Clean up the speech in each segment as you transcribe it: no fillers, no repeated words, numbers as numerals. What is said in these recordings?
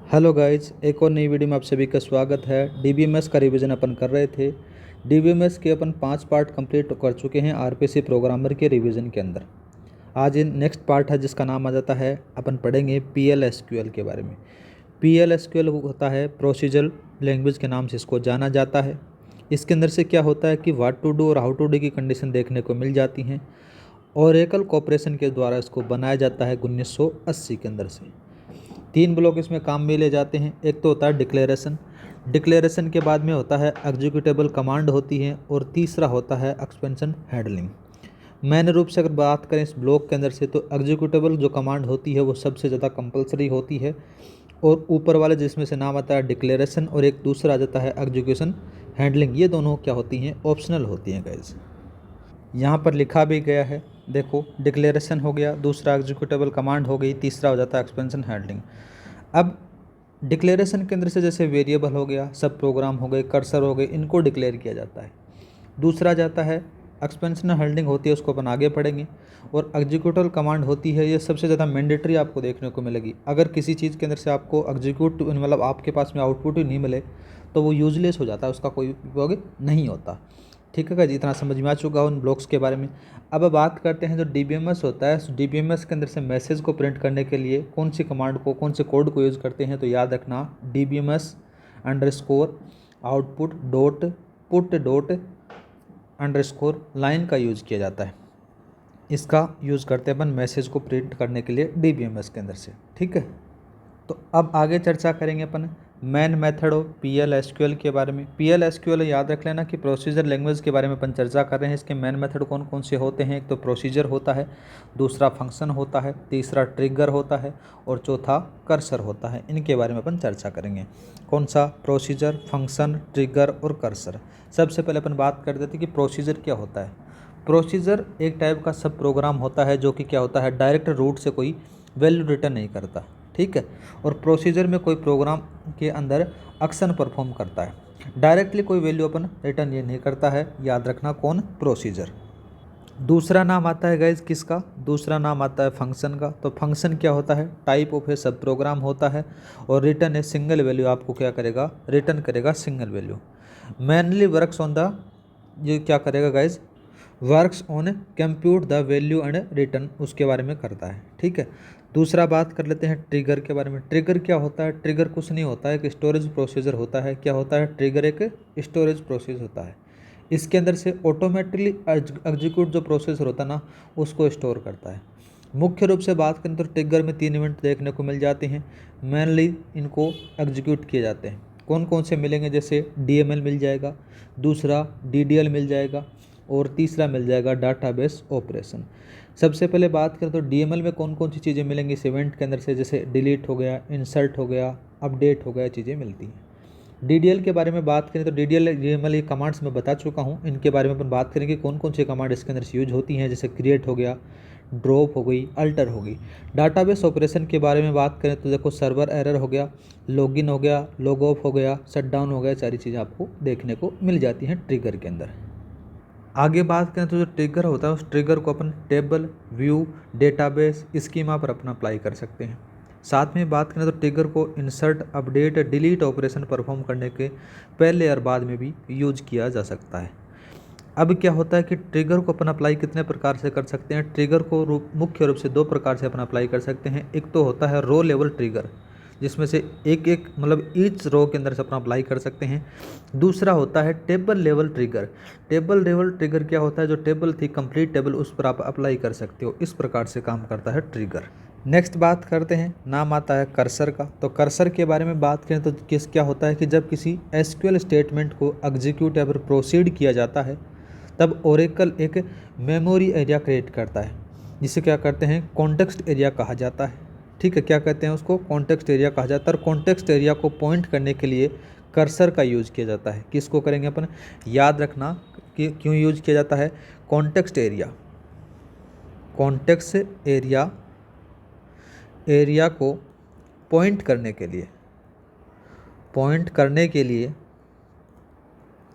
Hello guys, एक और नई वीडियो में आप सभी का स्वागत है। डीबीएमएस का रिवीजन अपन कर रहे थे। डीबीएमएस के अपन 5 पार्ट कंप्लीट कर चुके हैं आरपीसी प्रोग्रामर के रिवीजन के अंदर। आज नेक्स्ट पार्ट है जिसका नाम आ जाता है, अपन पढ़ेंगे पीएलएसक्यूएल के बारे में। पीएलएसक्यूएल होता है प्रोसीजर लैंग्वेज के नाम से इसको जाना जाता है। इसके अंदर से क्या होता है कि व्हाट टू डू और हाउ टू डू की कंडीशन देखने को मिल जाती हैं। ओरेकल कॉर्पोरेशन के द्वारा इसको बनाया जाता है 1980 के अंदर से। 3 ब्लॉक इसमें काम में ले जाते हैं। एक तो होता है डिक्लेरेशन। डिक्लेरेशन के बाद में होता है एग्जीक्यूटेबल कमांड होती है, और तीसरा होता है एक्सपेंशन हैंडलिंग। मैन रूप से अगर बात करें इस ब्लॉक के अंदर से, तो एग्जीक्यूटेबल जो कमांड होती है वो सबसे ज़्यादा कंपलसरी होती है, और ऊपर वाले जिसमें से नाम आता है डिक्लेरेशन और एक दूसरा आ जाता है एग्जीक्यूशन हैंडलिंग, ये दोनों क्या होती हैं, ऑप्शनल होती हैं गाइज। यहाँ पर लिखा भी गया है, देखो, डिक्लेरेशन हो गया, दूसरा एग्जीक्यूटेबल कमांड हो गई, तीसरा हो जाता है एक्सपेंशन हैंडलिंग। अब डिक्लेरेशन के अंदर से जैसे वेरिएबल हो गया, सब प्रोग्राम हो गए, कर्सर हो गए, इनको डिक्लेयर किया जाता है। दूसरा जाता है एक्सपेंशन हैंडलिंग होती है, उसको अपन आगे पढ़ेंगे। और एग्जीक्यूटिव कमांड होती है, ये सबसे ज़्यादा मैंडेटरी आपको देखने को मिलेगी। अगर किसी चीज़ के अंदर से आपको एग्जीक्यूट मतलब आपके पास में आउटपुट ही नहीं मिले तो वो यूजलेस हो जाता है, उसका कोई उपयोग नहीं होता। ठीक है, जितना समझ में आ चुका हो उन ब्लॉक्स के बारे में। अब बात करते हैं जो डीबीएमएस होता है, डीबीएमएस के अंदर से मैसेज को प्रिंट करने के लिए कौन सी कमांड को, कौन से कोड को यूज़ करते हैं, तो याद रखना DBMS_output .put.line का यूज़ किया जाता है। इसका यूज़ करते हैं अपन मैसेज को प्रिंट करने के लिए डीबीएमएस के अंदर से। ठीक है, तो अब आगे चर्चा करेंगे अपन मेन मेथड ऑफ पीएलएसक्यूएल के बारे में। पीएलएसक्यूएल याद रख लेना कि प्रोसीजर लैंग्वेज के बारे में अपन चर्चा कर रहे हैं। इसके मेन मेथड कौन कौन से होते हैं, एक तो प्रोसीजर होता है, दूसरा फंक्शन होता है, तीसरा ट्रिगर होता है, और चौथा कर्सर होता है। इनके बारे में अपन चर्चा करेंगे। कौन सा? प्रोसीजर, फंक्शन, ट्रिगर और कर्सर। सबसे पहले अपन बात कर देते हैं कि प्रोसीजर क्या होता है। प्रोसीजर एक टाइप का सब प्रोग्राम होता है जो कि क्या होता है, डायरेक्ट रूट से कोई वैल्यू रिटर्न नहीं करता। ठीक है, और प्रोसीजर में कोई प्रोग्राम के अंदर एक्शन परफॉर्म करता है, डायरेक्टली कोई वैल्यू अपन रिटर्न ये नहीं करता है। याद रखना, कौन? प्रोसीजर। दूसरा नाम आता है गाइज किसका? दूसरा नाम आता है फंक्शन का। तो फंक्शन क्या होता है? टाइप ऑफ ए सब प्रोग्राम होता है, और रिटर्न ए सिंगल वैल्यू, आपको क्या करेगा? रिटर्न करेगा single value. Mainly works on the, ये क्या करेगा guys? Works on compute the value and return, उसके बारे में करता है। ठीक है, दूसरा बात कर लेते हैं ट्रिगर के बारे में। ट्रिगर क्या होता है? ट्रिगर कुछ नहीं होता है, एक स्टोरेज प्रोसीजर होता है। क्या होता है? ट्रिगर एक स्टोरेज प्रोसेस होता है। इसके अंदर से ऑटोमेटिकली एग्जीक्यूट जो प्रोसेसर होता है ना, उसको स्टोर करता है। मुख्य रूप से बात करें तो ट्रिगर में 3 इवेंट देखने को मिल जाते हैं, मेनली इनको एग्जीक्यूट किए जाते हैं। कौन कौन से मिलेंगे? जैसे DML मिल जाएगा, दूसरा DDL मिल जाएगा, और तीसरा मिल जाएगा डाटाबेस ऑपरेशन। सबसे पहले बात करें तो DML में कौन कौन सी चीज़ें मिलेंगी इस इवेंट के अंदर से, जैसे डिलीट हो गया, इंसर्ट हो गया, अपडेट हो गया, चीज़ें मिलती हैं। DDL के बारे में बात करें तो DDL DML ये कमांड्स मैं बता चुका हूँ। इनके बारे में अपन बात करेंगे कौन कौन सी कमांड इसके अंदर से यूज होती हैं, जैसे क्रिएट हो गया, ड्रॉप हो गई, अल्टर हो गई। डाटाबेस ऑपरेशन के बारे में बात करें तो देखो, सर्वर एरर हो गया, लॉगिन हो गया, लॉग ऑफ हो गया, शट डाउन हो गया, सारी चीज़ें आपको देखने को मिल जाती हैं ट्रिगर के अंदर। आगे बात करें तो जो ट्रिगर होता है, उस ट्रिगर को अपन टेबल, व्यू, डेटाबेस, स्कीमा पर अपना अप्लाई कर सकते हैं। साथ में बात करें तो ट्रिगर को insert, update, delete operation perform करने के पहले और बाद में भी यूज किया जा सकता है। अब क्या होता है कि ट्रिगर को अपन अप्लाई कितने प्रकार से कर सकते हैं? ट्रिगर को मुख्य रूप से 2 प्रकार से अपन अप्लाई कर सकते हैं। एक तो होता है रो लेवल ट्रिगर, जिसमें से एक एक मतलब ईच रो के अंदर से अपना अप्लाई कर सकते हैं। दूसरा होता है table level trigger. Table level trigger क्या होता है? जो टेबल थी, कंप्लीट टेबल, उस पर आप अप्लाई कर सकते हो। इस प्रकार से काम करता है ट्रिगर। नेक्स्ट बात करते हैं, नाम आता है कर्सर का। तो कर्सर के बारे में बात करें तो क्या होता है कि जब किसी SQL स्टेटमेंट को एग्जीक्यूट या फिर प्रोसीड किया जाता है, तब ओरेकल एक मेमोरी एरिया क्रिएट करता है, जिसे क्या करते हैं? कॉन्टेक्स्ट एरिया कहा जाता है। ठीक है, क्या कहते हैं उसको? कॉन्टेक्स्ट एरिया कहा जाता है। और कॉन्टेक्स्ट एरिया को पॉइंट करने के लिए कर्सर का यूज किया जाता है। किसको करेंगे अपन? याद रखना कि क्यों यूज किया जाता है context area. Context area, area को पॉइंट करने के लिए,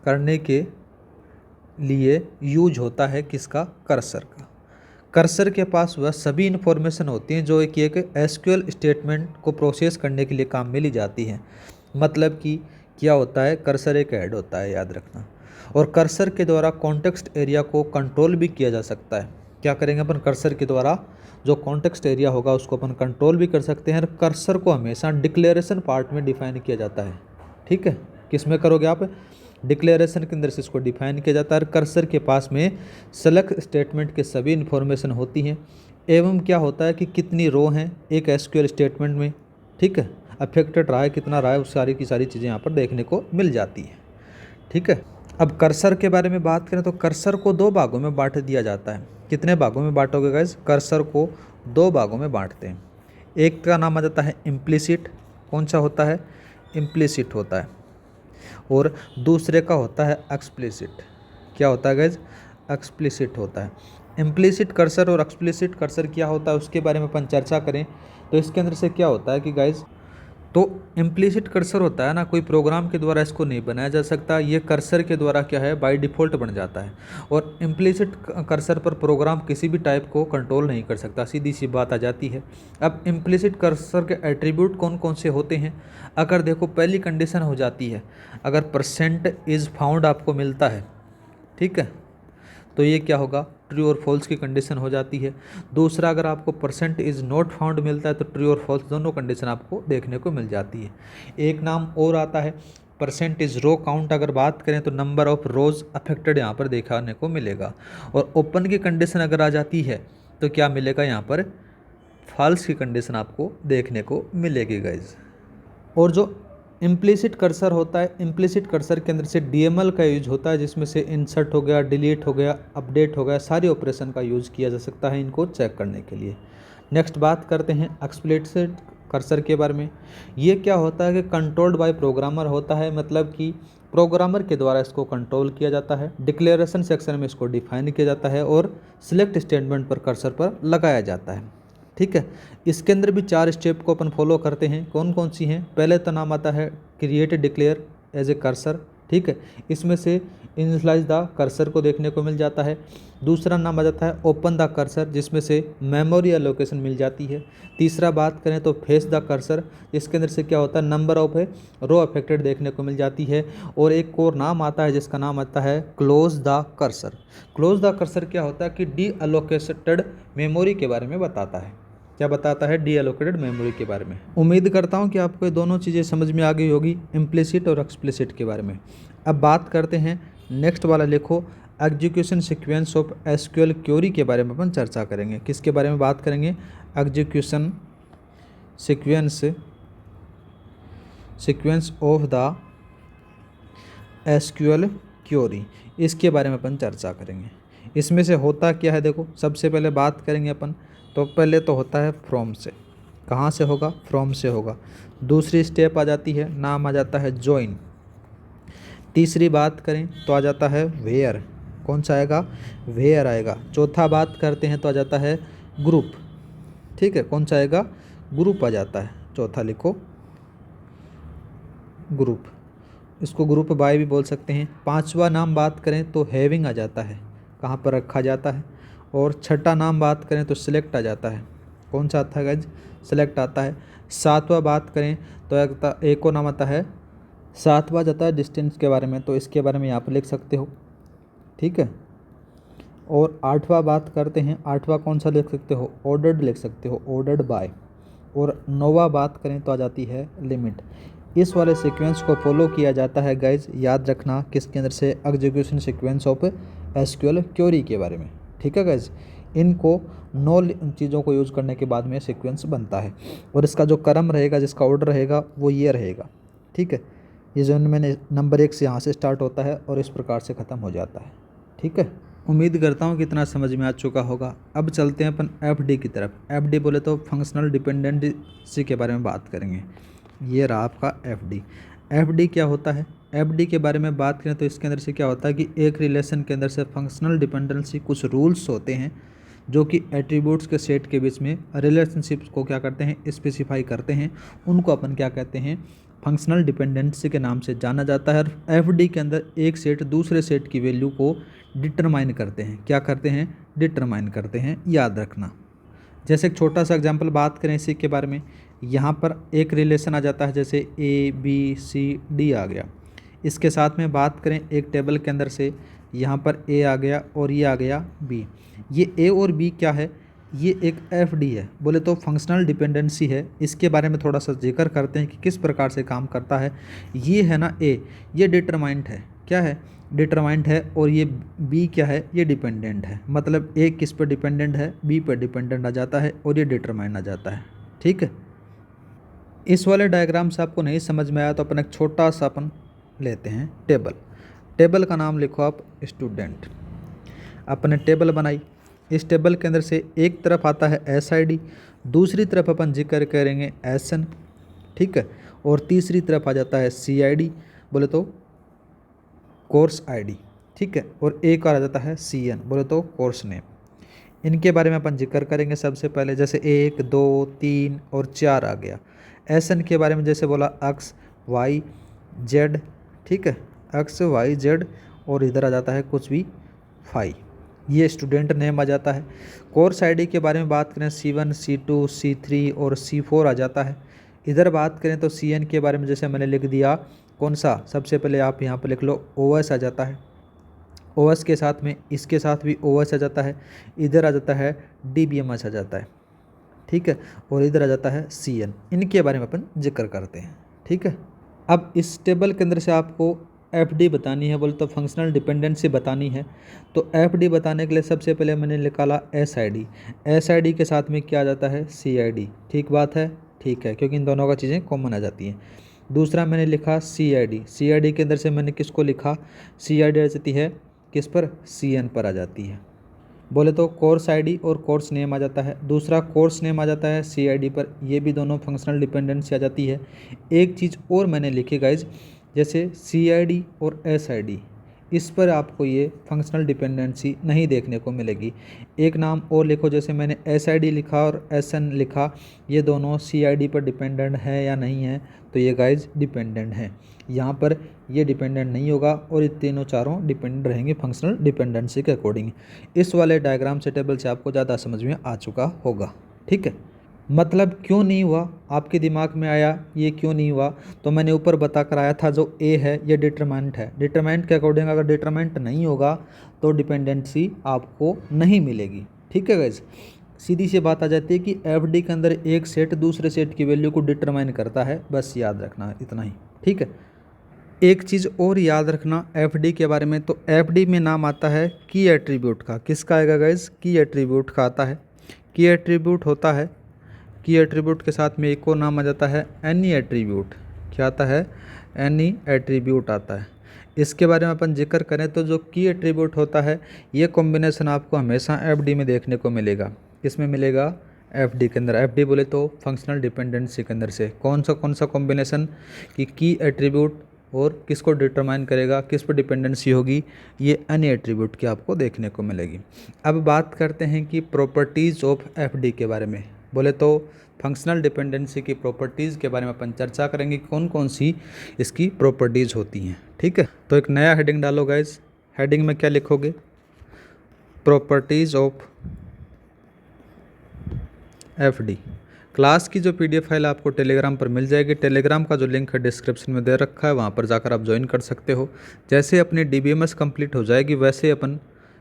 करने के लिए यूज होता है किसका? कर्सर का। कर्सर के पास वह सभी इन्फॉर्मेशन होती हैं जो एक एसक्यूएल स्टेटमेंट को प्रोसेस करने के लिए काम में ली जाती हैं। मतलब कि क्या होता है, कर्सर एक हेड होता है, याद रखना। और कर्सर के द्वारा कॉन्टेक्स्ट एरिया को कंट्रोल भी किया जा सकता है। क्या करेंगे अपन, कर्सर के द्वारा जो कॉन्टेक्स्ट एरिया होगा उसको अपन कंट्रोल भी कर सकते हैं। और कर्सर को हमेशा डिक्लेरेशन पार्ट में डिफाइन किया जाता है। ठीक है, किस में करोगे आप, डिक्लेरेशन के अंदर से इसको डिफाइन किया जाता है। कर्सर के पास में सेलेक्ट स्टेटमेंट के सभी इन्फॉर्मेशन होती हैं। एवं क्या होता है कि कितनी रो हैं एक एसक्यूएल स्टेटमेंट में, ठीक है, अफेक्टेड रहा है कितना रहा है, उस सारी की सारी चीज़ें यहाँ पर देखने को मिल जाती हैं। ठीक है, अब कर्सर के बारे में बात करें तो कर्सर को 2 भागों में बांट दिया जाता है। कितने भागों में बांटोगे गाइस, कर्सर को 2 भागों में बांटते हैं। एक का नाम आ जाता है इम्प्लिसिट, कौन सा होता है, इम्प्लिसिट होता है। और दूसरे का होता है एक्सप्लिसिट, क्या होता है गाइस, एक्सप्लिसिट होता है। इम्प्लिसिट कर्सर और एक्सप्लिसिट कर्सर क्या होता है उसके बारे में अपन चर्चा करें तो इसके अंदर से क्या होता है कि गाइस, तो इम्प्लिसिट कर्सर होता है ना, कोई प्रोग्राम के द्वारा इसको नहीं बनाया जा सकता, ये कर्सर के द्वारा क्या है बाय डिफ़ॉल्ट बन जाता है। और इम्प्लिसिट कर्सर पर प्रोग्राम किसी भी टाइप को कंट्रोल नहीं कर सकता, सीधी सी बात आ जाती है। अब इम्प्लिसिट कर्सर के एट्रीब्यूट कौन कौन से होते हैं, अगर देखो पहली कंडीशन हो जाती है, अगर परसेंट इज़ फाउंड आपको मिलता है, ठीक है, तो ये क्या होगा, ट्रू और फॉल्स की कंडीशन हो जाती है। दूसरा, अगर आपको परसेंट इज़ नॉट फाउंड मिलता है तो ट्रू और फॉल्स दोनों कंडीशन आपको देखने को मिल जाती है। एक नाम और आता है परसेंट इज़ रो काउंट, अगर बात करें तो नंबर ऑफ रोज अफेक्टेड यहाँ पर देखने को मिलेगा। और ओपन की कंडीशन अगर आ जाती है तो क्या मिलेगा, यहाँ पर फॉल्स की कंडीशन आपको देखने को मिलेगी गाइज। और जो इम्प्लिसिट कर्सर होता है, इम्प्लिसिट कर्सर के अंदर से डीएमएल का यूज होता है, जिसमें से इंसर्ट हो गया, डिलीट हो गया, अपडेट हो गया, सारे ऑपरेशन का यूज़ किया जा सकता है इनको चेक करने के लिए। नेक्स्ट बात करते हैं एक्सप्लिसिट कर्सर के बारे में। ये क्या होता है कि कंट्रोल्ड बाय प्रोग्रामर होता है, मतलब कि प्रोग्रामर के द्वारा इसको कंट्रोल किया जाता है। डिक्लेरेशन सेक्शन में इसको डिफाइन किया जाता है और सिलेक्ट स्टेटमेंट पर कर्सर पर लगाया जाता है। ठीक है, इसके अंदर भी 4 स्टेप को अपन फॉलो करते हैं, कौन कौन सी हैं। पहले तो नाम आता है create declare as a cursor, ठीक है, इसमें से इनिशियलाइज द कर्सर को देखने को मिल जाता है। दूसरा नाम आ जाता है ओपन द कर्सर, जिसमें से मेमोरी एलोकेशन मिल जाती है। तीसरा बात करें तो फेस द कर्सर, इसके अंदर से क्या होता है, नंबर ऑफ रो अफेक्टेड देखने को मिल जाती है। और एक और नाम आता है जिसका नाम आता है close the cursor. Close the cursor क्या होता है कि डी एलोकेटेड मेमोरी के बारे में बताता है। क्या बताता है, डी एलोकेटेड मेमोरी के बारे में। उम्मीद करता हूँ कि आपको ये दोनों चीज़ें समझ में आ गई होगी, इम्प्लिसिट और एक्सप्लिसिट के बारे में। अब बात करते हैं नेक्स्ट वाला, लिखो execution sequence of SQL query के बारे में अपन चर्चा करेंगे। किसके बारे में बात करेंगे, execution sequence of the SQL query, इसके बारे में अपन चर्चा करेंगे। इसमें से होता क्या है, देखो सबसे पहले बात करेंगे अपन, तो पहले तो होता है फ्रॉम से, कहाँ से होगा, फ्रॉम से होगा। दूसरी स्टेप आ जाती है, नाम आ जाता है जॉइन। तीसरी बात करें तो आ जाता है वेयर, कौन सा आएगा, वेयर आएगा। चौथा बात करते हैं तो आ जाता है ग्रुप, ठीक है, कौन सा आएगा, ग्रुप आ जाता है। चौथा लिखो ग्रुप, इसको ग्रुप बाय भी बोल सकते हैं। पांचवा नाम बात करें तो हैविंग आ जाता है, कहाँ पर रखा जाता है। और छठा नाम बात करें तो सिलेक्ट आ जाता है, कौन सा आता है गाइज, सिलेक्ट आता है। सातवां बात करें तो एक और नाम आता है, सातवां जाता है डिस्टेंस के बारे में, तो इसके बारे में यहाँ पर लिख सकते हो, ठीक है। और आठवां बात करते हैं, आठवां कौन सा लिख सकते हो, ऑर्डर्ड लिख सकते हो, ऑर्डर्ड बाय। और नौवां बात करें तो आ जाती है लिमिट। इस वाले सीक्वेंस को फॉलो किया जाता है गाइज, याद रखना, किसके अंदर से, execution sequence of SQL query के बारे में, ठीक है गाइज। इनको 9 चीज़ों को यूज़ करने के बाद में सीक्वेंस बनता है। और इसका जो क्रम रहेगा, जिसका ऑर्डर रहेगा वो ये रहेगा, ठीक है। ये जो मैंने नंबर 1 से यहाँ से स्टार्ट होता है और इस प्रकार से ख़त्म हो जाता है, ठीक है। उम्मीद करता हूँ कि इतना समझ में आ चुका होगा। अब चलते हैं अपन एफडी की तरफ। एफडी बोले तो फंक्शनल डिपेंडेंसी के बारे में बात करेंगे। ये रहा आपका एफडी। एफडी क्या होता है, एफडी के बारे में बात करें तो इसके अंदर से क्या होता है कि एक रिलेशन के अंदर से फंक्शनल डिपेंडेंसी, कुछ रूल्स होते हैं जो कि एट्रीब्यूट्स के सेट के बीच में रिलेशनशिप्स को क्या करते हैं, स्पेसिफाई करते हैं। उनको अपन क्या कहते हैं, फंक्शनल डिपेंडेंसी के नाम से जाना जाता है। और एफडी के अंदर एक सेट दूसरे सेट की वैल्यू को डिटरमाइन करते हैं, क्या करते हैं, डिटरमाइन करते हैं, याद रखना। जैसे एक छोटा सा एग्जांपल बात करें इसी के बारे में, यहाँ पर एक रिलेशन आ जाता है, जैसे ए बी सी डी आ गया। इसके साथ में बात करें एक टेबल के अंदर से, यहाँ पर ए आ गया और ये आ गया बी। ये ए और बी क्या है, ये एक एफ डी है, बोले तो फंक्शनल डिपेंडेंसी है। इसके बारे में थोड़ा सा जिक्र करते हैं कि किस प्रकार से काम करता है। ये है ना ए, ये डिटरमाइंट है, क्या है, डिटरमाइंट है। और ये बी क्या है, ये डिपेंडेंट है। मतलब ए किस पर डिपेंडेंट है, बी पर डिपेंडेंट आ जाता है और ये डिटरमाइंट आ जाता है। ठीक है, इस वाले डायग्राम से आपको नहीं समझ में आया तो अपन एक छोटा सा अपन लेते हैं टेबल। टेबल का नाम लिखो आप स्टूडेंट। अपने टेबल बनाई, इस टेबल के अंदर से एक तरफ आता है SID, दूसरी तरफ अपन जिक्र करेंगे SN, ठीक है, और तीसरी तरफ आ जाता है CID, बोले तो कोर्स ID, ठीक है, और एक और आ जाता है CN, बोले तो कोर्स नेम। इनके बारे में अपन जिक्र करेंगे सबसे पहले। जैसे 1 2 3 और 4 आ गया। SN के बारे में जैसे बोला X Y Z, ठीक है, X Y Z, और इधर आ जाता है कुछ भी 5, ये स्टूडेंट नेम आ जाता है। कोर्स ID के बारे में बात करें C1 C2 C3 और C4 आ जाता है। इधर बात करें तो CN के बारे में जैसे मैंने लिख दिया, कौन सा, सबसे पहले आप यहाँ पर लिख लो OS आ जाता है। OS के साथ में इसके साथ भी OS आ जाता है। इधर आ जाता है DBMS आ जाता है, ठीक है, और इधर आ जाता है CN। इनके बारे में अपन जिक्र करते हैं, ठीक है। अब इस टेबल के अंदर से आपको FD बतानी है, बोले तो फंक्शनल डिपेंडेंसी बतानी है। तो FD बताने के लिए सबसे पहले मैंने निकाला SID। SID के साथ में क्या आ जाता है, CID। ठीक बात है, ठीक है, क्योंकि इन दोनों का चीज़ें कॉमन आ जाती हैं। दूसरा मैंने लिखा CID। CID के अंदर से मैंने किसको लिखा, CID आ जाती है किस पर, CN पर आ जाती है। बोले तो कोर्स ID और कोर्स नेम आ जाता है। दूसरा कोर्स नेम आ जाता है CID पर, ये भी दोनों फंक्शनल डिपेंडेंसी आ जाती है। एक चीज़ और मैंने लिखी गाइज, जैसे CID और SID, इस पर आपको ये फंक्शनल डिपेंडेंसी नहीं देखने को मिलेगी। एक नाम और लिखो, जैसे मैंने SID लिखा और SN लिखा, ये दोनों CID पर डिपेंडेंट है या नहीं है, तो ये गाइज डिपेंडेंट है। यहाँ पर ये डिपेंडेंट नहीं होगा और ये तीनों चारों डिपेंडेंट रहेंगे फंक्शनल डिपेंडेंसी के अकॉर्डिंग। इस वाले डायग्राम से टेबल से आपको ज़्यादा समझ में आ चुका होगा, ठीक है। मतलब क्यों नहीं हुआ, आपके दिमाग में आया ये क्यों नहीं हुआ, तो मैंने ऊपर बता कर आया था, जो ए है ये डिटरमाइंट है। डिटरमाइंट के अकॉर्डिंग अगर डिटरमाइंट नहीं होगा तो डिपेंडेंसी आपको नहीं मिलेगी, ठीक है गाइस। सीधी सी बात आ जाती है कि FD के अंदर एक सेट दूसरे सेट की वैल्यू को डिटरमाइन करता है, बस याद रखना है इतना ही, ठीक है। एक चीज़ और याद रखना FD के बारे में, तो FD में नाम आता है की एट्रीब्यूट का। किसका आएगा गाइज, की एट्रीब्यूट का आता है। की एट्रीब्यूट होता है, की एट्रीब्यूट के साथ में एक और नाम आ जाता है एनी एट्रीब्यूट। क्या आता है, एनी एट्रीब्यूट आता है। इसके बारे में अपन जिक्र करें तो जो की एट्रीब्यूट होता है, ये कॉम्बिनेशन आपको हमेशा FD में देखने को मिलेगा। किसमें मिलेगा, FD के अंदर। FD बोले तो फंक्शनल डिपेंडेंसी के अंदर से कौन सा कॉम्बिनेशन, कि की एट्रीब्यूट और किसको डिटरमाइन करेगा, किस पर डिपेंडेंसी होगी, ये एनी एट्रीब्यूट की आपको देखने को मिलेगी। अब बात करते हैं कि प्रॉपर्टीज़ ऑफ FD के बारे में। बोले तो फंक्शनल डिपेंडेंसी की प्रॉपर्टीज़ के बारे में अपन चर्चा करेंगे, कौन कौन सी इसकी प्रॉपर्टीज़ होती हैं, ठीक है। तो एक नया हेडिंग डालो गाइज। हेडिंग में क्या लिखोगे, प्रॉपर्टीज़ ऑफ FD। क्लास की जो PDF फाइल आपको टेलीग्राम पर मिल जाएगी। टेलीग्राम का जो लिंक है डिस्क्रिप्शन में दे रखा है, वहाँ पर जाकर आप ज्वाइन कर सकते हो। जैसे अपनी DBMS कंप्लीट हो जाएगी वैसे अपन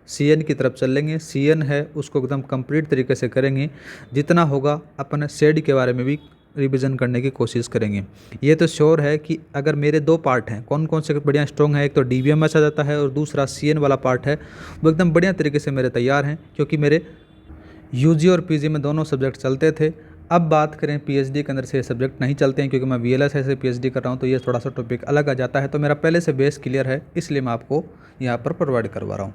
CN की तरफ चलेंगे। CN है उसको एकदम कंप्लीट तरीके से करेंगे। जितना होगा अपन SED के बारे में भी रिवीजन करने की कोशिश करेंगे। ये तो श्योर है कि अगर मेरे 2 पार्ट हैं, कौन कौन से बढ़िया स्ट्रॉन्ग है, एक तो DBMS आ जाता है और दूसरा CN वाला पार्ट है, वो एकदम बढ़िया तरीके से मेरे तैयार हैं, क्योंकि मेरे UG और PG में दोनों सब्जेक्ट चलते थे। अब बात करें PhD के अंदर से ये सब्जेक्ट नहीं चलते हैं, क्योंकि मैं VLSI से PhD कर रहा हूँ, तो ये थोड़ा सा टॉपिक अलग आ जाता है। तो मेरा पहले से बेस क्लियर है, इसलिए मैं आपको यहाँ पर प्रोवाइड करवा रहा हूँ।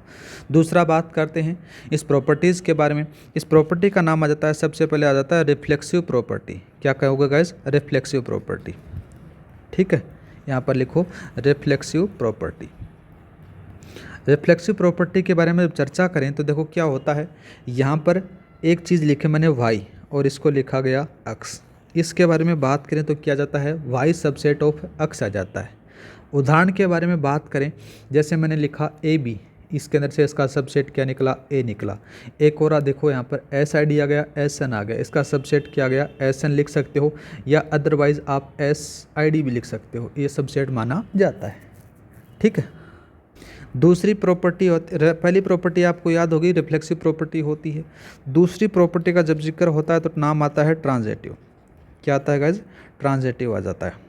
दूसरा बात करते हैं इस प्रॉपर्टीज़ के बारे में। इस प्रॉपर्टी का नाम आ जाता है, सबसे पहले आ जाता है रिफ्लेक्सिव प्रॉपर्टी। क्या कहोगे गाइज, रिफ्लेक्सिव प्रॉपर्टी, ठीक है। यहाँ पर लिखो रिफ्लेक्सिव प्रॉपर्टी। रिफ्लेक्सिव प्रॉपर्टी के बारे में जब चर्चा करें तो देखो क्या होता है, यहाँ पर एक चीज़ लिखे मैंने y और इसको लिखा गया x। इसके बारे में बात करें तो क्या जाता है, y सबसेट ऑफ x आ जाता है। उदाहरण के बारे में बात करें, जैसे मैंने लिखा AB, इसके अंदर से इसका सबसेट क्या निकला, ए निकला। एक और देखो यहाँ पर एस आई डी आ गया, एस एन आ गया, इसका सबसेट क्या गया, एस एन लिख सकते हो या अदरवाइज आप एस आई डी भी लिख सकते हो, ये सबसेट माना जाता है। ठीक है। दूसरी प्रॉपर्टी होती, पहली प्रॉपर्टी आपको याद होगी रिफ्लेक्सिव प्रॉपर्टी होती है। दूसरी प्रॉपर्टी का जब जिक्र होता है तो नाम आता है ट्रांजिटिव। क्या आता है गाइज, ट्रांजिटिव आ जाता है।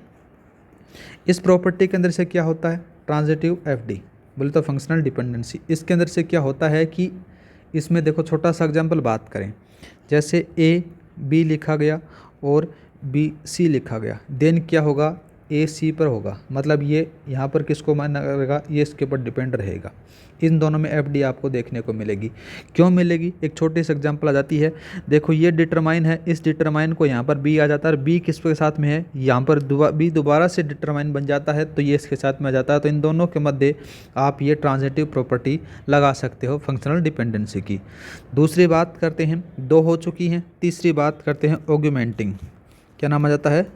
इस प्रॉपर्टी के अंदर से क्या होता है, ट्रांजिटिव एफडी बोले तो फंक्शनल डिपेंडेंसी। इसके अंदर से क्या होता है कि इसमें देखो छोटा सा एग्जांपल बात करें, जैसे ए बी लिखा गया और बी सी लिखा गया, देन क्या होगा, ए सी पर होगा, मतलब ये यहाँ पर किसको मानना रहेगा, ये इसके ऊपर डिपेंड रहेगा। इन दोनों में एफ डी आपको देखने को मिलेगी। क्यों मिलेगी, एक छोटी सी एग्जांपल आ जाती है। देखो ये डिटरमाइन है, इस डिटरमाइन को यहाँ पर बी आ जाता है, बी किसके साथ में है, यहाँ पर बी दोबारा से डिटरमाइन बन जाता है तो ये इसके साथ में आ जाता है। तो इन दोनों के मध्य आप ये ट्रांजिटिव प्रॉपर्टी लगा सकते हो फंक्शनल डिपेंडेंसी की। दूसरी बात करते हैं, दो हो चुकी हैं। तीसरी बात करते हैं ऑग्यूमेंटिंग। क्या नाम आ जाता है,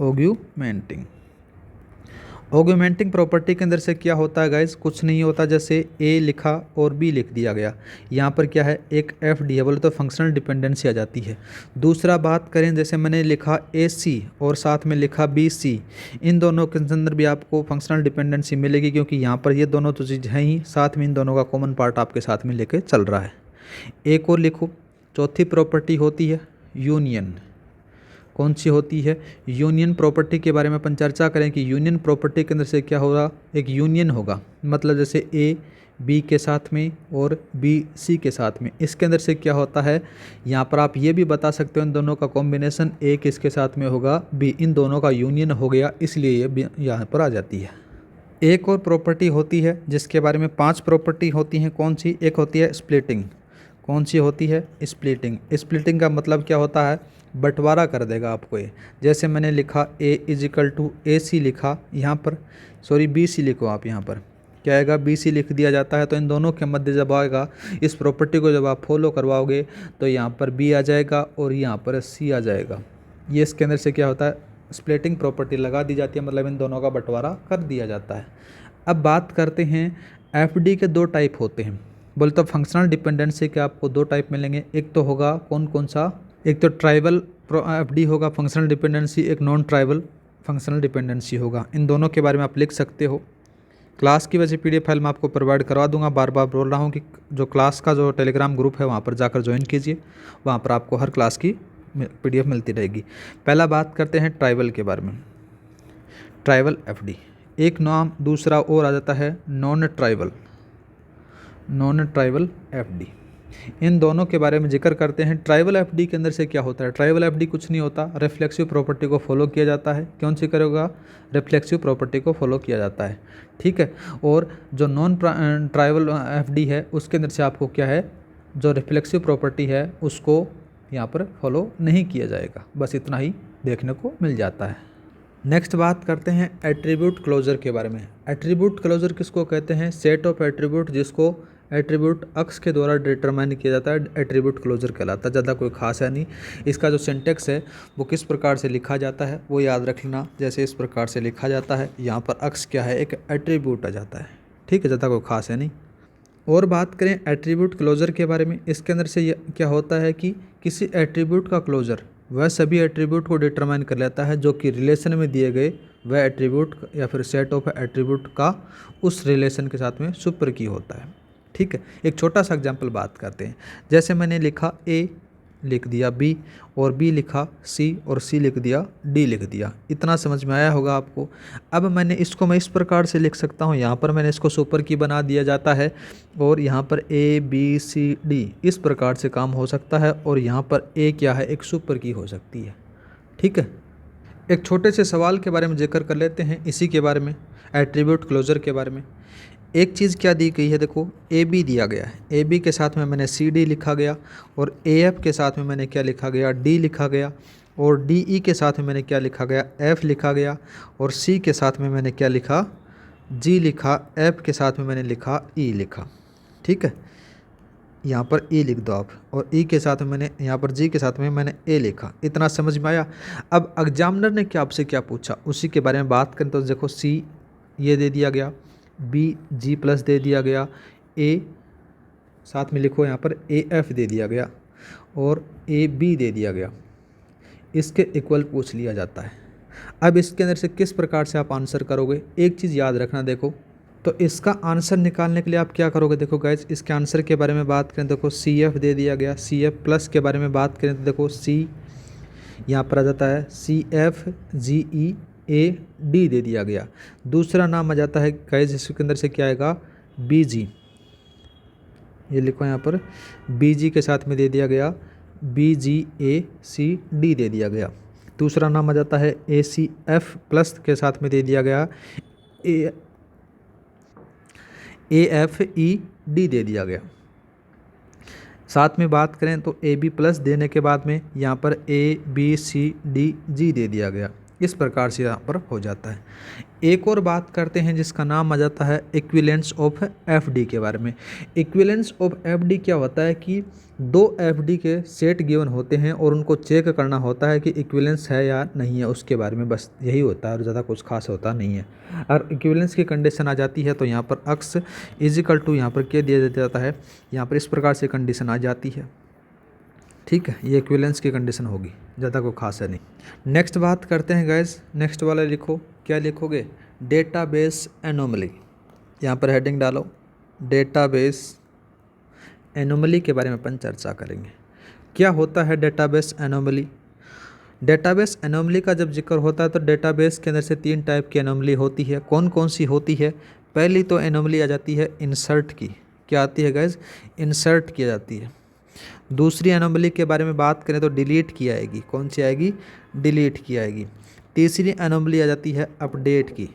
ऑग्यूमेंटिंग। ऑग्यूमेंटिंग प्रॉपर्टी के अंदर से क्या होता है गाइज, कुछ नहीं होता, जैसे ए लिखा और बी लिख दिया गया, यहाँ पर क्या है, एक एफ डी है, बोले तो फंक्शनल डिपेंडेंसी आ जाती है। दूसरा बात करें, जैसे मैंने लिखा ए सी और साथ में लिखा बी सी, इन दोनों के अंदर भी आपको फंक्शनल डिपेंडेंसी मिलेगी, क्योंकि यहाँ पर ये दोनों तो चीज़ हैं ही, साथ में इन दोनों का कॉमन पार्ट आपके साथ में लेके चल रहा है। एक और लिखो, चौथी प्रॉपर्टी होती है यूनियन। कौन सी होती है, यूनियन प्रॉपर्टी के बारे में अपन चर्चा करें कि यूनियन प्रॉपर्टी के अंदर से क्या होगा, एक यूनियन होगा, मतलब जैसे ए बी के साथ में और बी सी के साथ में। इसके अंदर से क्या होता है, यहाँ पर आप ये भी बता सकते हो इन दोनों का कॉम्बिनेशन ए किसके साथ में होगा, बी, इन दोनों का यूनियन हो गया, इसलिए ये यहाँ पर आ जाती है। एक और प्रॉपर्टी होती है जिसके बारे में 5 प्रॉपर्टी होती हैं। कौन सी, एक होती है स्प्लिटिंग। कौन सी होती है, स्प्लिटिंग। स्प्लिटिंग का मतलब क्या होता है, बंटवारा कर देगा आपको ये। जैसे मैंने लिखा ए इजिकल टू ए सी लिखा, यहाँ पर सॉरी बी सी लिखो आप, यहाँ पर क्या आएगा, बी सी लिख दिया जाता है। तो इन दोनों के मध्य जब आएगा, इस प्रॉपर्टी को जब आप फॉलो करवाओगे तो यहाँ पर बी आ जाएगा और यहाँ पर सी आ जाएगा। ये इसके अंदर से क्या होता है, स्प्लिटिंग प्रॉपर्टी लगा दी जाती है, मतलब इन दोनों का बंटवारा कर दिया जाता है। अब बात करते हैं एफ डी के 2 टाइप होते हैं। बोले तो फंक्शनल डिपेंडेंसी के आपको 2 टाइप मिलेंगे। एक तो होगा कौन कौन सा, एक तो ट्राइबल एफ डी होगा फंक्शनल डिपेंडेंसी, एक नॉन ट्राइबल फंक्शनल डिपेंडेंसी होगा। इन दोनों के बारे में आप लिख सकते हो। क्लास की वजह PDF फाइल मैं आपको प्रोवाइड करवा दूंगा। बार बार बोल रहा हूँ कि जो क्लास का जो टेलीग्राम ग्रुप है वहाँ पर जाकर ज्वाइन कीजिए, वहाँ पर आपको हर क्लास की PDF मिलती रहेगी। पहला बात करते हैं ट्राइबल के बारे में। ट्राइबल एफडी एक नाम, दूसरा और आ जाता है non tribal, non tribal FD. इन दोनों के बारे में जिक्र करते हैं। ट्राइबल एफडी के अंदर से क्या होता है, ट्राइबल एफडी कुछ नहीं होता, रिफ्लेक्सिव प्रॉपर्टी को फॉलो किया जाता है। कौन सी करेगा, रिफ्लेक्सिव प्रॉपर्टी को फॉलो किया जाता है। ठीक है। और जो नॉन ट्राइबल एफडी है उसके अंदर से आपको क्या है, जो रिफ्लेक्सिव प्रॉपर्टी है उसको यहाँ पर फॉलो नहीं किया जाएगा, बस इतना ही देखने को मिल जाता है। नेक्स्ट बात करते हैं एट्रीब्यूट क्लोजर के बारे में। एट्रीब्यूट क्लोजर किसको कहते हैं, सेट ऑफ एट्रीब्यूट जिसको एट्रीब्यूट अक्स के द्वारा डिटरमाइन किया जाता है, एट्रीब्यूट क्लोजर कहलाता है। ज़्यादा कोई खास है नहीं। इसका जो सिंटेक्स है वो किस प्रकार से लिखा जाता है वो याद रख लेना। जैसे इस प्रकार से लिखा जाता है, यहाँ पर अक्स क्या है, एक एट्रीब्यूट आ जाता है। ठीक है, ज़्यादा कोई खास है नहीं। और बात करें एट्रीब्यूट क्लोजर के बारे में, इसके अंदर से क्या होता है कि किसी एट्रीब्यूट का क्लोजर वह सभी एट्रीब्यूट को डिटरमाइन कर लेता है जो कि रिलेशन में दिए गए वह एट्रीब्यूट या फिर सेट ऑफ एट्रीब्यूट का उस रिलेशन के साथ में सुपर की होता है। ठीक है। एक छोटा सा एग्जांपल बात करते हैं। जैसे मैंने लिखा ए लिख दिया बी और बी लिखा सी और सी लिख दिया डी लिख दिया, इतना समझ में आया होगा आपको। अब मैं इस प्रकार से लिख सकता हूँ, यहाँ पर मैंने इसको सुपर की बना दिया जाता है और यहाँ पर ए बी सी डी इस प्रकार से काम हो सकता है और यहाँ पर ए क्या है, एक सुपर की हो सकती है। ठीक है। एक छोटे से सवाल के बारे में जिक्र कर लेते हैं इसी के बारे में, एट्रीब्यूट क्लोजर के बारे में। एक चीज़ क्या दी गई है, देखो ए बी दिया गया है, ए बी के साथ में मैंने सी डी लिखा गया और ए एफ के साथ में मैंने क्या लिखा गया, डी लिखा गया और डी ई के साथ में मैंने क्या लिखा गया, एफ लिखा गया और सी के साथ में मैंने क्या लिखा, जी लिखा, एफ के साथ में मैंने लिखा ई लिखा। ठीक है, यहाँ पर ई लिख दो आप और ई के साथ में मैंने यहाँ पर जी के साथ में मैंने ए लिखा। इतना समझ में आया। अब एग्जामिनर ने क्या आपसे क्या पूछा उसी के बारे में बात करें तो देखो सी ये दे दिया गया, बी जी प्लस दे दिया गया, ए साथ में लिखो यहाँ पर ए एफ दे दिया गया और ए बी दे दिया गया, इसके इक्वल पूछ लिया जाता है। अब इसके अंदर से किस प्रकार से आप आंसर करोगे, एक चीज़ याद रखना, देखो तो इसका आंसर निकालने के लिए आप क्या करोगे, देखो गाइज इसके आंसर के बारे में बात करें, देखो सी एफ दे दिया गया, सी एफ प्लस के बारे में बात करें तो देखो सी यहाँ पर आ जाता है C F G E A D दे दिया गया। दूसरा नाम आ जाता है गाइज इसके अंदर से क्या आएगा, बी जी, ये लिखो यहाँ पर बी जी के साथ में दे दिया गया, बी जी ए सी डी दे दिया गया। दूसरा नाम आ जाता है ए सी एफ प्लस के साथ में दे दिया गया, ए एफ ई डी दे दिया गया। साथ में बात करें तो ए बी प्लस देने के बाद में यहाँ पर A B C D G दे दिया गया। इस प्रकार से यहाँ पर हो जाता है। एक और बात करते हैं जिसका नाम आ जाता है इक्विवेलेंस ऑफ एफडी के बारे में। इक्विवेलेंस ऑफ एफडी क्या होता है कि दो एफडी के सेट गिवन होते हैं और उनको चेक करना होता है कि इक्विवेलेंस है या नहीं है, उसके बारे में बस यही होता है और ज़्यादा कुछ खास होता नहीं है। और इक्विवेलेंस की कंडीशन आ जाती है तो यहाँ पर अक्स इजिकल टू यहाँ पर क्या दिया जाता है, यहाँ पर इस प्रकार से कंडीशन आ जाती है। ठीक है, ये इक्विवेलेंस की कंडीशन होगी, ज़्यादा कोई खास है नहीं। नेक्स्ट बात करते हैं गाइस, नेक्स्ट वाला लिखो, क्या लिखोगे, डेटाबेस एनोमली। यहाँ पर हेडिंग डालो, डेटाबेस एनोमली के बारे में अपन चर्चा करेंगे। क्या होता है डेटाबेस एनोमली। डेटाबेस एनोमली का जब जिक्र होता है तो डेटाबेस के अंदर से 3 टाइप की एनोमली होती है। कौन कौन सी होती है, पहली तो एनोमली आ जाती है इंसर्ट की। क्या आती है गाइस, इंसर्ट की जाती है। दूसरी एनोमली के बारे में बात करें तो डिलीट की आएगी। कौन सी आएगी, डिलीट की आएगी। तीसरी एनोमली आ जाती है अपडेट की।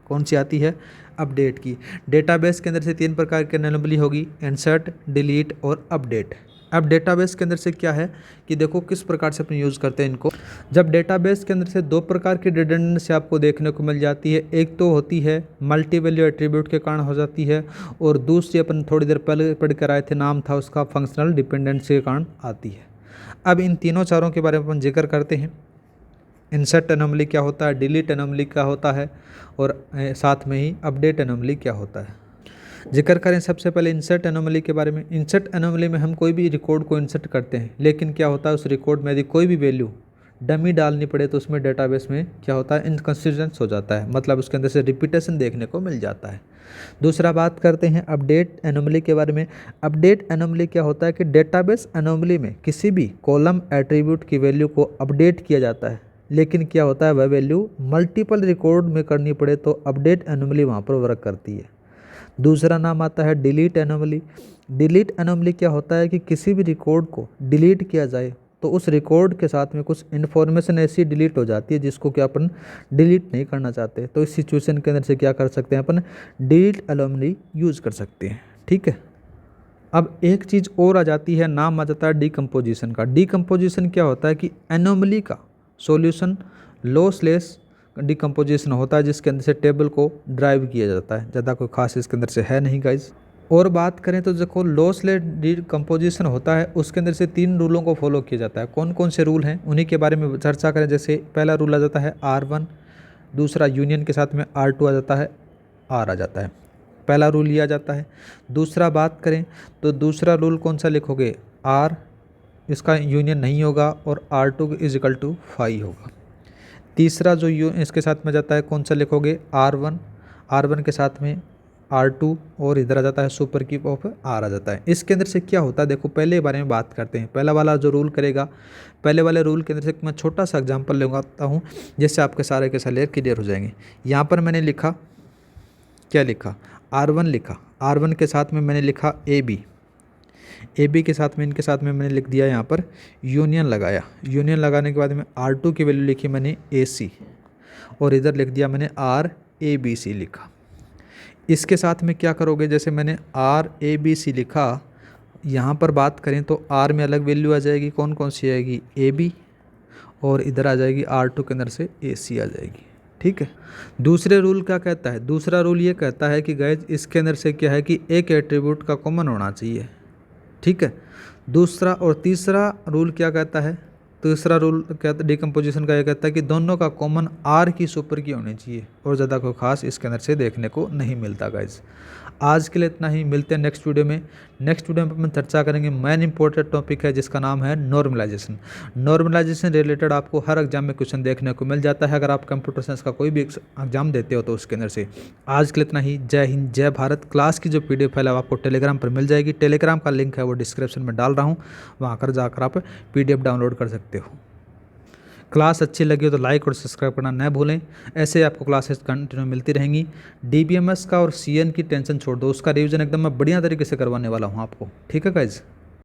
कौन सी आती है, अपडेट की। डेटाबेस के अंदर से 3 प्रकार की एनोमली होगी, इंसर्ट, डिलीट और अपडेट। अब डेटाबेस के अंदर से क्या है कि देखो किस प्रकार से अपन यूज़ करते हैं इनको। जब डेटाबेस के अंदर से 2 प्रकार की रिडंडेंसी आपको देखने को मिल जाती है। एक तो होती है मल्टी वैल्यू एट्रीब्यूट के कारण हो जाती है और दूसरी अपन थोड़ी देर पहले पढ़ कर आए थे, नाम था उसका फंक्शनल डिपेंडेंसी के कारण आती है। अब इन तीनों चारों के बारे में अपन जिक्र करते हैं। इंसर्ट एनोमली क्या होता है, डिलीट एनोमली क्या होता है और साथ में ही अपडेट एनोमली क्या होता है। जिक्र करें सबसे पहले इंसर्ट एनोमली के बारे में। इंसर्ट एनोमली में हम कोई भी रिकॉर्ड को इंसर्ट करते हैं, लेकिन क्या होता है उस रिकॉर्ड में यदि कोई भी वैल्यू डमी डालनी पड़े तो उसमें डेटाबेस में क्या होता है, इनकंसिस्टेंस हो जाता है, मतलब उसके अंदर से रिपीटेशन देखने को मिल जाता है। दूसरा बात करते हैं अपडेट एनोमली के बारे में। अपडेट एनोमली क्या होता है कि डेटाबेस एनोमली में किसी भी कॉलम एट्रीब्यूट की वैल्यू को अपडेट किया जाता है, लेकिन क्या होता है वह वैल्यू मल्टीपल रिकॉर्ड में करनी पड़े तो अपडेट एनोमली वहाँ पर वर्क करती है। दूसरा नाम आता है डिलीट एनोमली। डिलीट एनोमली क्या होता है कि किसी भी रिकॉर्ड को डिलीट किया जाए तो उस रिकॉर्ड के साथ में कुछ इन्फॉर्मेशन ऐसी डिलीट हो जाती है जिसको कि अपन डिलीट नहीं करना चाहते, तो इस सिचुएशन के अंदर से क्या कर सकते हैं, अपन डिलीट एनोमली यूज़ कर सकते हैं। ठीक है, अब एक चीज़ और आ जाती है, नाम आ जाता है डिकम्पोजिशन का। डिकम्पोजिशन क्या होता है कि एनोमली का सॉल्यूशन लॉसलेस डिकम्पोजिशन होता है जिसके अंदर से टेबल को ड्राइव किया जाता है। ज़्यादा कोई खास इसके अंदर से है नहीं गाइज। और बात करें तो देखो लॉसलेस डिकम्पोजिशन होता है उसके अंदर से 3 रूलों को फॉलो किया जाता है। कौन कौन से रूल हैं उन्हीं के बारे में चर्चा करें। जैसे पहला रूल आ जाता है R1, दूसरा यूनियन के साथ में R2 आ जाता है, R आ जाता है। पहला रूल ये आ जाता है। दूसरा बात करें तो दूसरा रूल कौन सा लिखोगे, R इसका यूनियन नहीं होगा और R2 इज इक्वल टू 5 होगा। तीसरा जो इसके साथ में जाता है कौन सा लिखोगे, R1 के साथ में R2 और इधर आ जाता है सुपर क्यूब ऑफ R आ जाता है। इसके अंदर से क्या होता है देखो, पहले बारे में बात करते हैं। पहला वाला जो रूल करेगा, पहले वाले रूल के अंदर से मैं छोटा सा एग्जांपल लगाता हूँ जिससे आपके सारे के सारे क्लियर हो जाएंगे। यहाँ पर मैंने लिखा, क्या लिखा, R1 लिखा, R1 के साथ में मैंने लिखा AB के साथ में इनके साथ में मैंने लिख दिया यहाँ पर यूनियन लगाया। यूनियन लगाने के बाद में R2 की वैल्यू लिखी मैंने AC और इधर लिख दिया मैंने RABC लिखा। इसके साथ में क्या करोगे, जैसे मैंने RABC लिखा, यहाँ पर बात करें तो R में अलग वैल्यू आ जाएगी, कौन कौन सी आएगी, AB और इधर आ जाएगी R2 के अंदर से AC आ जाएगी। ठीक है, दूसरे रूल क्या कहता है, दूसरा रूल ये कहता है कि गाइज इसके अंदर से क्या है कि एक एट्रीब्यूट का कॉमन होना चाहिए। ठीक है, दूसरा और तीसरा रूल क्या कहता है, तीसरा रूल कहता है डिकम्पोजिशन का, ये कहता है कि दोनों का कॉमन आर की सुपर की होनी चाहिए, और ज़्यादा कोई खास इसके अंदर से देखने को नहीं मिलता गाइज। आज के लिए इतना ही, मिलते हैं नेक्स्ट वीडियो में। नेक्स्ट वीडियो में हम चर्चा करेंगे मेन इंपॉर्टेंट टॉपिक है जिसका नाम है नॉर्मलाइजेशन। नॉर्मलाइजेशन रिलेटेड आपको हर एग्जाम में क्वेश्चन देखने को मिल जाता है, अगर आप कंप्यूटर साइंस का कोई भी एग्जाम देते हो तो उसके अंदर से। आज के लिए इतना ही। जय हिंद, जय भारत। क्लास की जो PDF फाइल है आपको टेलीग्राम पर मिल जाएगी, टेलीग्राम का लिंक है वो डिस्क्रिप्शन में डाल रहा हूँ, वहाँ कर जाकर आप PDF डाउनलोड कर सकते हो। क्लास अच्छी लगी हो तो लाइक और सब्सक्राइब करना न भूलें, ऐसे आपको क्लासेस कंटिन्यू मिलती रहेंगी। DBMS का और CN की टेंशन छोड़ दो, उसका रिवीजन एकदम मैं बढ़िया तरीके से करवाने वाला हूँ आपको, ठीक है गाइज।